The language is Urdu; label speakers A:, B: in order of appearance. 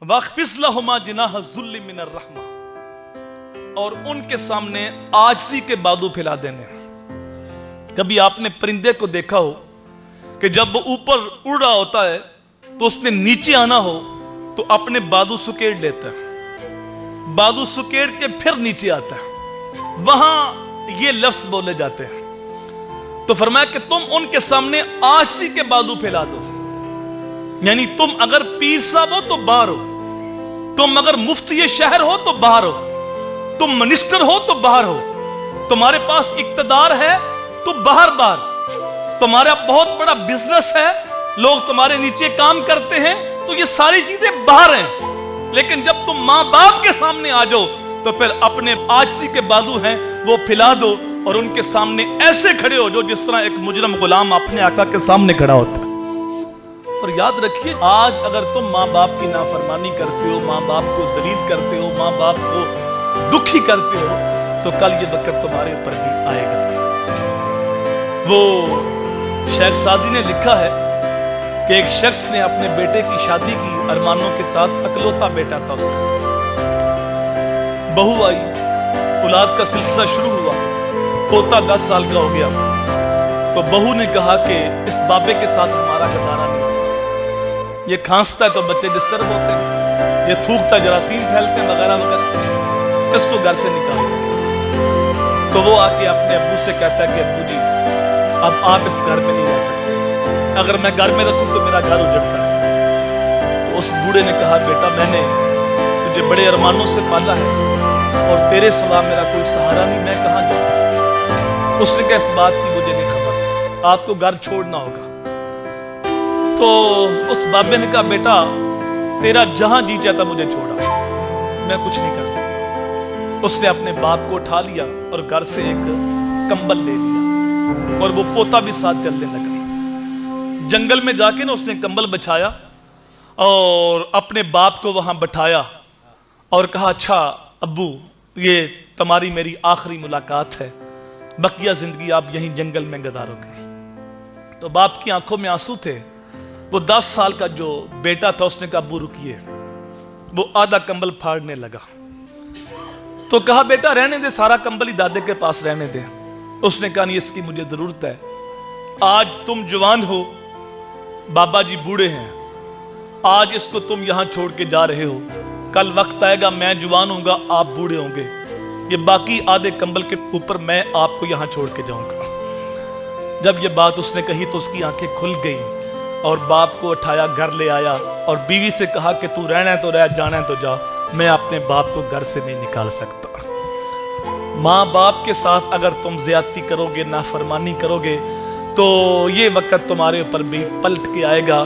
A: وَاخْفِضْ لَهُمَا جِنَاحَ الذُّلِّ مِنَ الرَّحْمَةِ، اور ان کے سامنے عاجزی کے بازو پھیلا دینے۔ کبھی آپ نے پرندے کو دیکھا ہو کہ جب وہ اوپر اڑ رہا ہوتا ہے تو اس نے نیچے آنا ہو تو اپنے بازو سکیڑ لیتا ہے، بازو سکیڑ کے پھر نیچے آتا ہے، وہاں یہ لفظ بولے جاتے ہیں۔ تو فرمایا کہ تم ان کے سامنے عاجزی کے بازو پھیلا دو، یعنی تم اگر پیر صاحب ہو تو باہر ہو، تم اگر مفتی شہر ہو تو باہر ہو، تم منسٹر ہو تو باہر ہو، تمہارے پاس اقتدار ہے تو باہر تمہارا بہت بڑا بزنس ہے، لوگ تمہارے نیچے کام کرتے ہیں، تو یہ ساری چیزیں باہر ہیں۔ لیکن جب تم ماں باپ کے سامنے آ جاؤ تو پھر اپنے عاجزی کے بازو ہیں وہ پھیلا دو اور ان کے سامنے ایسے کھڑے ہو جو جس طرح ایک مجرم غلام اپنے آقا کے سامنے کھڑا ہوتا ہے۔ اور یاد رکھیے، آج اگر تم ماں باپ کی نافرمانی کرتے ہو، ماں باپ کو ذلیل کرتے ہو، ماں باپ کو دکھی کرتے ہو، تو کل یہ وقت تمہارے اوپر بھی آئے گا۔ وہ شیخ سعدی نے لکھا ہے کہ ایک شخص نے اپنے بیٹے کی شادی کی ارمانوں کے ساتھ، اکلوتا بیٹا تھا اس کا، بہو آئی، اولاد کا سلسلہ شروع ہوا، پوتا 10 سال کا ہو گیا، تو بہو نے کہا کہ اس بابے کے ساتھ ہمارا گزارا نہیں، یہ کھانستا ہے تو بچے ڈسٹرب ہوتے ہیں، یہ تھوکتا جراثیم پھیلتے ہیں وغیرہ وغیرہ، اس کو گھر سے نکالو۔ تو وہ آ کے اپنے ابو سے کہتا ہے کہ ابو جی اب آپ اس گھر میں نہیں رہ سکتے، اگر میں گھر میں رکھوں تو میرا گھر اجڑتا ہے۔ تو اس بوڑھے نے کہا بیٹا میں نے تجھے بڑے ارمانوں سے پالا ہے اور تیرے سوا میرا کوئی سہارا نہیں، میں کہاں جاؤں؟ اس نے کہا اس بات کی مجھے نہیں خبر، آپ کو گھر چھوڑنا ہوگا۔ تو اس بابے نے کہا بیٹا تیرا جہاں جی چاہتا مجھے چھوڑا، میں کچھ نہیں کر سکتا۔ اس نے اپنے باپ کو اٹھا لیا اور گھر سے ایک کمبل لے لیا اور وہ پوتا بھی ساتھ چلنے لگا۔ جنگل میں جا کے نا اس نے کمبل بچھایا اور اپنے باپ کو وہاں بٹھایا اور کہا اچھا ابو یہ تمہاری میری آخری ملاقات ہے، بقیہ زندگی آپ یہیں جنگل میں گزارو گے۔ تو باپ کی آنکھوں میں آنسو تھے، وہ 10 سال کا جو بیٹا تھا اس نے کہا ابو رکیے، وہ آدھا کمبل پھاڑنے لگا۔ تو کہا بیٹا رہنے دے، سارا کمبل ہی دادے کے پاس رہنے دے۔ اس نے کہا نہیں اس کی مجھے ضرورت ہے، آج تم جوان ہو، بابا جی بوڑھے ہیں، آج اس کو تم یہاں چھوڑ کے جا رہے ہو، کل وقت آئے گا میں جوان ہوں گا آپ بوڑھے ہوں گے، یہ باقی آدھے کمبل کے اوپر میں آپ کو یہاں چھوڑ کے جاؤں گا۔ جب یہ بات اس نے کہی تو اس کی آنکھیں کھل گئیں اور باپ کو اٹھایا گھر لے آیا اور بیوی سے کہا کہ تو رہنا ہے تو رہ، جانا ہے تو جا، میں اپنے باپ کو گھر سے نہیں نکال سکتا۔ ماں باپ کے ساتھ اگر تم زیادتی کرو گے، نافرمانی کرو گے، تو یہ وقت تمہارے اوپر بھی پلٹ کے آئے گا۔